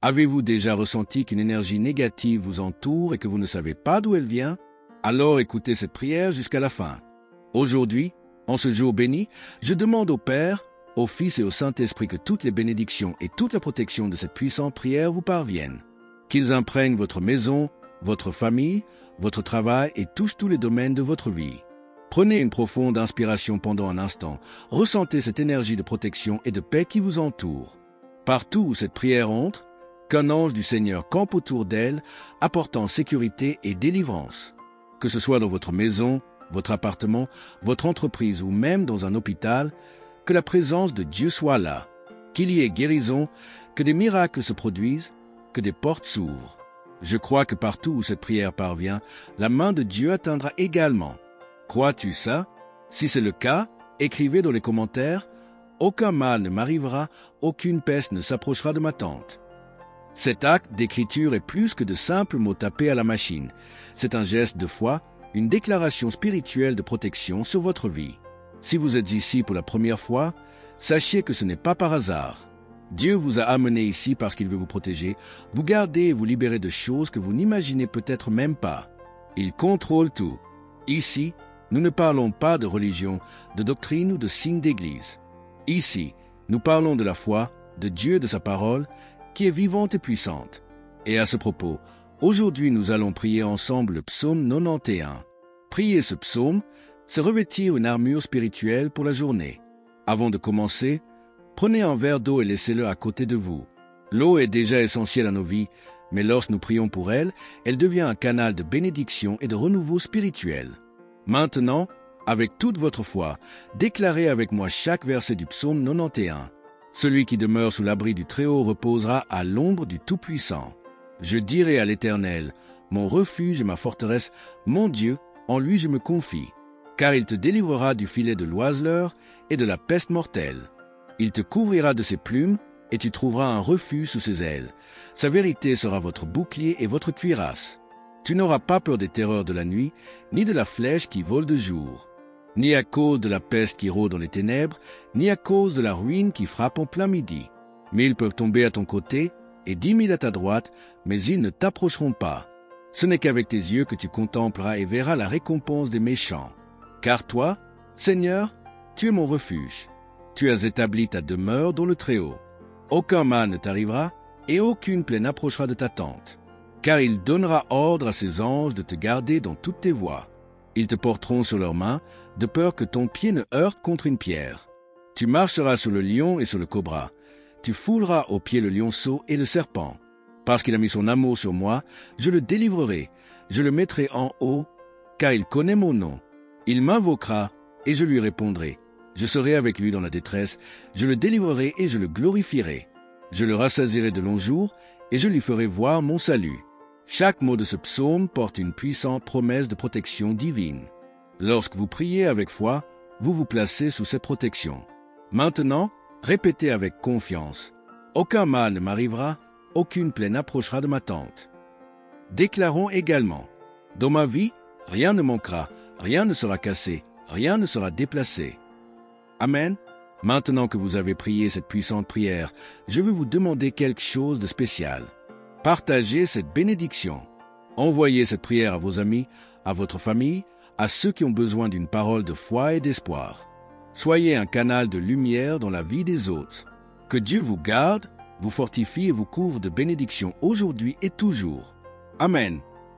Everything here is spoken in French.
Avez-vous déjà ressenti qu'une énergie négative vous entoure et que vous ne savez pas d'où elle vient? Alors écoutez cette prière jusqu'à la fin. Aujourd'hui, en ce jour béni, je demande au Père, au Fils et au Saint-Esprit que toutes les bénédictions et toute la protection de cette puissante prière vous parviennent. Qu'ils imprègnent votre maison, votre famille, votre travail et touchent tous les domaines de votre vie. Prenez une profonde inspiration pendant un instant. Ressentez cette énergie de protection et de paix qui vous entoure. Partout où cette prière entre, qu'un ange du Seigneur campe autour d'elle, apportant sécurité et délivrance. Que ce soit dans votre maison, votre appartement, votre entreprise ou même dans un hôpital, que la présence de Dieu soit là, qu'il y ait guérison, que des miracles se produisent, que des portes s'ouvrent. Je crois que partout où cette prière parvient, la main de Dieu atteindra également. Crois-tu ça? Si c'est le cas, écrivez dans les commentaires « Aucun mal ne m'arrivera, aucune peste ne s'approchera de ma tente ». Cet acte d'écriture est plus que de simples mots tapés à la machine. C'est un geste de foi, une déclaration spirituelle de protection sur votre vie. Si vous êtes ici pour la première fois, sachez que ce n'est pas par hasard. Dieu vous a amené ici parce qu'il veut vous protéger, vous garder et vous libérer de choses que vous n'imaginez peut-être même pas. Il contrôle tout. Ici, nous ne parlons pas de religion, de doctrine ou de signe d'église. Ici, nous parlons de la foi, de Dieu et de sa parole, qui est vivante et puissante. Et à ce propos, aujourd'hui nous allons prier ensemble le psaume 91. Prier ce psaume, c'est revêtir une armure spirituelle pour la journée. Avant de commencer, prenez un verre d'eau et laissez-le à côté de vous. L'eau est déjà essentielle à nos vies, mais lorsque nous prions pour elle, elle devient un canal de bénédiction et de renouveau spirituel. Maintenant, avec toute votre foi, déclarez avec moi chaque verset du psaume 91. Celui qui demeure sous l'abri du Très-Haut reposera à l'ombre du Tout-Puissant. Je dirai à l'Éternel, mon refuge et ma forteresse, mon Dieu, en lui je me confie. Car il te délivrera du filet de l'oiseleur et de la peste mortelle. Il te couvrira de ses plumes, et tu trouveras un refuge sous ses ailes. Sa vérité sera votre bouclier et votre cuirasse. Tu n'auras pas peur des terreurs de la nuit, ni de la flèche qui vole de jour, ni à cause de la peste qui rôde dans les ténèbres, ni à cause de la ruine qui frappe en plein midi. 1000 peuvent tomber à ton côté, et 10 000 à ta droite, mais ils ne t'approcheront pas. Ce n'est qu'avec tes yeux que tu contempleras et verras la récompense des méchants. Car toi, Seigneur, tu es mon refuge. Tu as établi ta demeure dans le Très-Haut. Aucun mal ne t'arrivera, et aucune plaie n'approchera de ta tente. Car il donnera ordre à ses anges de te garder dans toutes tes voies. Ils te porteront sur leurs mains, de peur que ton pied ne heurte contre une pierre. Tu marcheras sur le lion et sur le cobra. Tu fouleras aux pieds le lionceau et le serpent. Parce qu'il a mis son amour sur moi, je le délivrerai. Je le mettrai en haut, car il connaît mon nom. Il m'invoquera, et je lui répondrai. Je serai avec lui dans la détresse. Je le délivrerai et je le glorifierai. Je le rassasierai de longs jours, et je lui ferai voir mon salut. Chaque mot de ce psaume porte une puissante promesse de protection divine. Lorsque vous priez avec foi, vous vous placez sous cette protection. Maintenant, répétez avec confiance. Aucun mal ne m'arrivera, aucune plaie n'approchera de ma tente. Déclarons également. Dans ma vie, rien ne manquera, rien ne sera cassé, rien ne sera déplacé. Amen. Maintenant que vous avez prié cette puissante prière, je veux vous demander quelque chose de spécial. Partagez cette bénédiction. Envoyez cette prière à vos amis, à votre famille, à ceux qui ont besoin d'une parole de foi et d'espoir. Soyez un canal de lumière dans la vie des autres. Que Dieu vous garde, vous fortifie et vous couvre de bénédictions aujourd'hui et toujours. Amen.